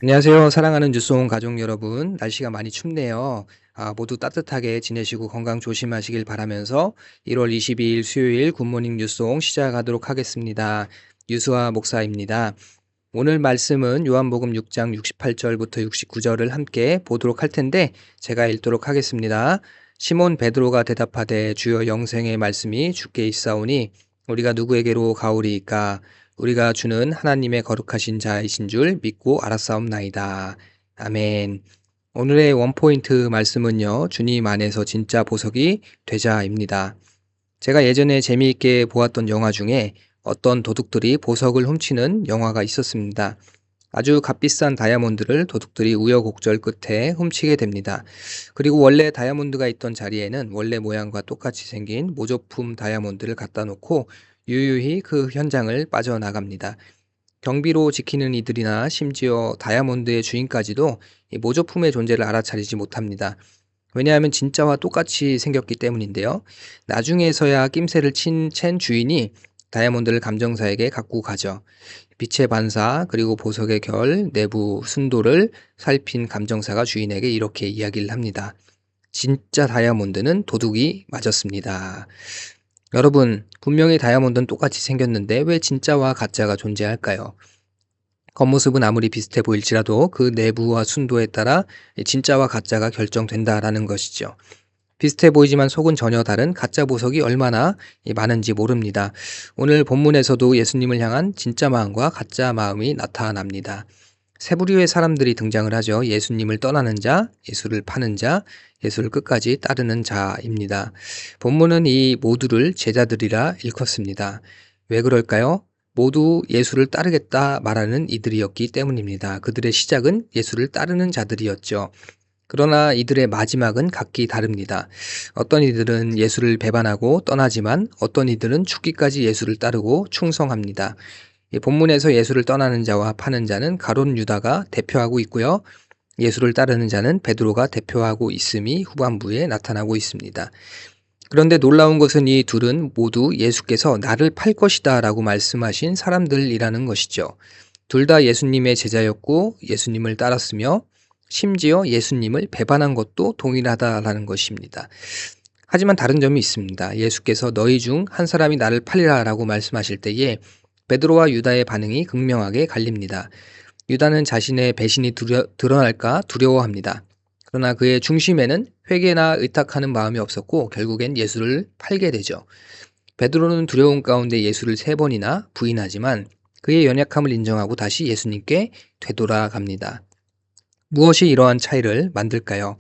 안녕하세요. 사랑하는 뉴스온 가족 여러분. 날씨가 많이 춥네요. 모두 따뜻하게 지내시고 건강 조심하시길 바라면서 1월 22일 수요일 굿모닝 뉴스온 시작하도록 하겠습니다. 유수아 목사입니다. 오늘 말씀은 요한복음 6장 68절부터 69절을 함께 보도록 할 텐데 제가 읽도록 하겠습니다. 시몬 베드로가 대답하되 주여 영생의 말씀이 주께 있사오니 우리가 누구에게로 가오리이까 우리가 주는 하나님의 거룩하신 자이신 줄 믿고 알았사옵나이다. 아멘. 오늘의 원포인트 말씀은요. 주님 안에서 진짜 보석이 되자입니다. 제가 예전에 재미있게 보았던 영화 중에 어떤 도둑들이 보석을 훔치는 영화가 있었습니다. 아주 값비싼 다이아몬드를 도둑들이 우여곡절 끝에 훔치게 됩니다. 그리고 원래 다이아몬드가 있던 자리에는 원래 모양과 똑같이 생긴 모조품 다이아몬드를 갖다 놓고 유유히 그 현장을 빠져나갑니다. 경비로 지키는 이들이나 심지어 다이아몬드의 주인까지도 이 모조품의 존재를 알아차리지 못합니다. 왜냐하면 진짜와 똑같이 생겼기 때문인데요. 나중에서야 낌새를 챈 주인이 다이아몬드를 감정사에게 갖고 가죠. 빛의 반사 그리고 보석의 결, 내부 순도를 살핀 감정사가 주인에게 이렇게 이야기를 합니다. 진짜 다이아몬드는 도둑이 맞았습니다. 여러분, 분명히 다이아몬드는 똑같이 생겼는데 왜 진짜와 가짜가 존재할까요? 겉모습은 아무리 비슷해 보일지라도 그 내부와 순도에 따라 진짜와 가짜가 결정된다라는 것이죠. 비슷해 보이지만 속은 전혀 다른 가짜 보석이 얼마나 많은지 모릅니다. 오늘 본문에서도 예수님을 향한 진짜 마음과 가짜 마음이 나타납니다. 세 부류의 사람들이 등장을 하죠. 예수님을 떠나는 자, 예수를 파는 자, 예수를 끝까지 따르는 자입니다. 본문은 이 모두를 제자들이라 일컫습니다. 왜 그럴까요? 모두 예수를 따르겠다 말하는 이들이었기 때문입니다. 그들의 시작은 예수를 따르는 자들이었죠. 그러나 이들의 마지막은 각기 다릅니다. 어떤 이들은 예수를 배반하고 떠나지만 어떤 이들은 죽기까지 예수를 따르고 충성합니다. 본문에서 예수를 떠나는 자와 파는 자는 가룟 유다가 대표하고 있고요. 예수를 따르는 자는 베드로가 대표하고 있음이 후반부에 나타나고 있습니다. 그런데 놀라운 것은 이 둘은 모두 예수께서 나를 팔 것이다 라고 말씀하신 사람들이라는 것이죠. 둘 다 예수님의 제자였고 예수님을 따랐으며 심지어 예수님을 배반한 것도 동일하다라는 것입니다. 하지만 다른 점이 있습니다. 예수께서 너희 중 한 사람이 나를 팔리라 라고 말씀하실 때에 베드로와 유다의 반응이 극명하게 갈립니다. 유다는 자신의 배신이 드러날까 두려워합니다. 그러나 그의 중심에는 회개나 의탁하는 마음이 없었고 결국엔 예수를 팔게 되죠. 베드로는 두려움 가운데 예수를 3번이나 부인하지만 그의 연약함을 인정하고 다시 예수님께 되돌아갑니다. 무엇이 이러한 차이를 만들까요?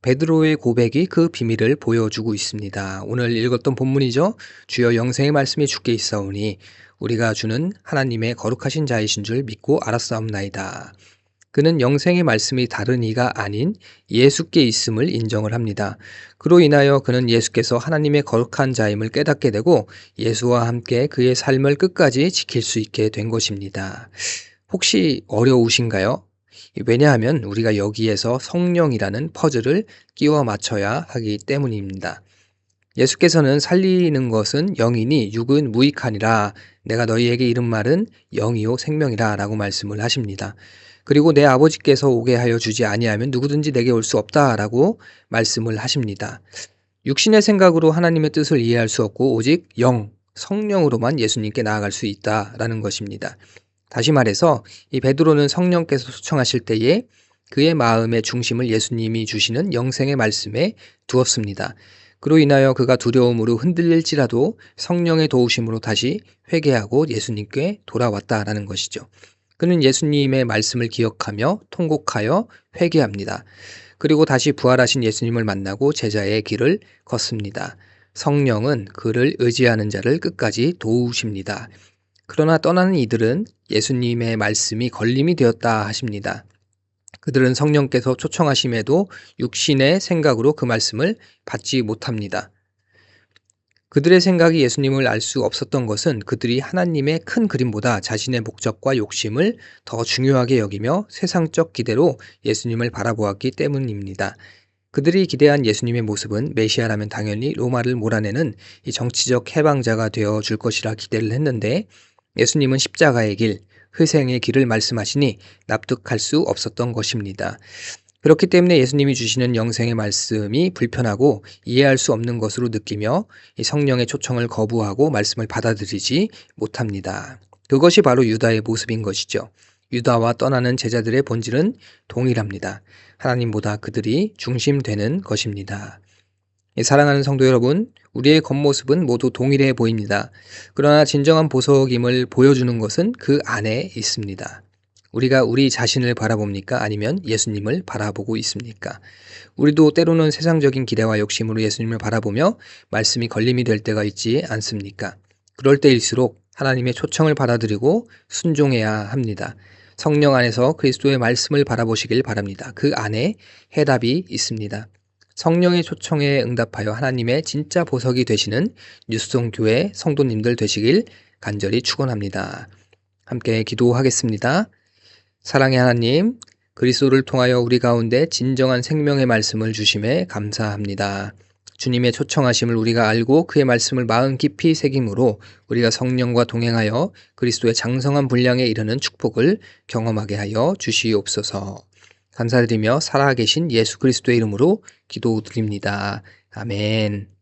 베드로의 고백이 그 비밀을 보여주고 있습니다. 오늘 읽었던 본문이죠. 주여 영생의 말씀이 주께 있사오니 우리가 주는 하나님의 거룩하신 자이신 줄 믿고 알았사옵나이다. 그는 영생의 말씀이 다른 이가 아닌 예수께 있음을 인정을 합니다. 그로 인하여 그는 예수께서 하나님의 거룩한 자임을 깨닫게 되고 예수와 함께 그의 삶을 끝까지 지킬 수 있게 된 것입니다. 혹시 어려우신가요? 왜냐하면 우리가 여기에서 성령이라는 퍼즐을 끼워 맞춰야 하기 때문입니다. 예수께서는 살리는 것은 영이니 육은 무익하니라. 내가 너희에게 이른 말은 영이요 생명이라 라고 말씀을 하십니다. 그리고 내 아버지께서 오게 하여 주지 아니하면 누구든지 내게 올 수 없다 라고 말씀을 하십니다. 육신의 생각으로 하나님의 뜻을 이해할 수 없고 오직 영, 성령으로만 예수님께 나아갈 수 있다라는 것입니다. 다시 말해서 이 베드로는 성령께서 초청하실 때에 그의 마음의 중심을 예수님이 주시는 영생의 말씀에 두었습니다. 그로 인하여 그가 두려움으로 흔들릴지라도 성령의 도우심으로 다시 회개하고 예수님께 돌아왔다라는 것이죠. 그는 예수님의 말씀을 기억하며 통곡하여 회개합니다. 그리고 다시 부활하신 예수님을 만나고 제자의 길을 걷습니다. 성령은 그를 의지하는 자를 끝까지 도우십니다. 그러나 떠나는 이들은 예수님의 말씀이 걸림이 되었다 하십니다. 그들은 성령께서 초청하심에도 육신의 생각으로 그 말씀을 받지 못합니다. 그들의 생각이 예수님을 알 수 없었던 것은 그들이 하나님의 큰 그림보다 자신의 목적과 욕심을 더 중요하게 여기며 세상적 기대로 예수님을 바라보았기 때문입니다. 그들이 기대한 예수님의 모습은 메시아라면 당연히 로마를 몰아내는 이 정치적 해방자가 되어 줄 것이라 기대를 했는데 예수님은 십자가의 길, 희생의 길을 말씀하시니 납득할 수 없었던 것입니다. 그렇기 때문에 예수님이 주시는 영생의 말씀이 불편하고 이해할 수 없는 것으로 느끼며 이 성령의 초청을 거부하고 말씀을 받아들이지 못합니다. 그것이 바로 유다의 모습인 것이죠. 유다와 떠나는 제자들의 본질은 동일합니다. 하나님보다 그들이 중심되는 것입니다. 사랑하는 성도 여러분, 우리의 겉모습은 모두 동일해 보입니다. 그러나 진정한 보석임을 보여주는 것은 그 안에 있습니다. 우리가 우리 자신을 바라봅니까? 아니면 예수님을 바라보고 있습니까? 우리도 때로는 세상적인 기대와 욕심으로 예수님을 바라보며 말씀이 걸림이 될 때가 있지 않습니까? 그럴 때일수록 하나님의 초청을 받아들이고 순종해야 합니다. 성령 안에서 그리스도의 말씀을 바라보시길 바랍니다. 그 안에 해답이 있습니다. 성령의 초청에 응답하여 하나님의 진짜 보석이 되시는 뉴스송교회 성도님들 되시길 간절히 축원합니다. 함께 기도하겠습니다. 사랑의 하나님, 그리스도를 통하여 우리 가운데 진정한 생명의 말씀을 주심에 감사합니다. 주님의 초청하심을 우리가 알고 그의 말씀을 마음 깊이 새김으로 우리가 성령과 동행하여 그리스도의 장성한 분량에 이르는 축복을 경험하게 하여 주시옵소서. 감사드리며 살아계신 예수 그리스도의 이름으로 기도드립니다. 아멘.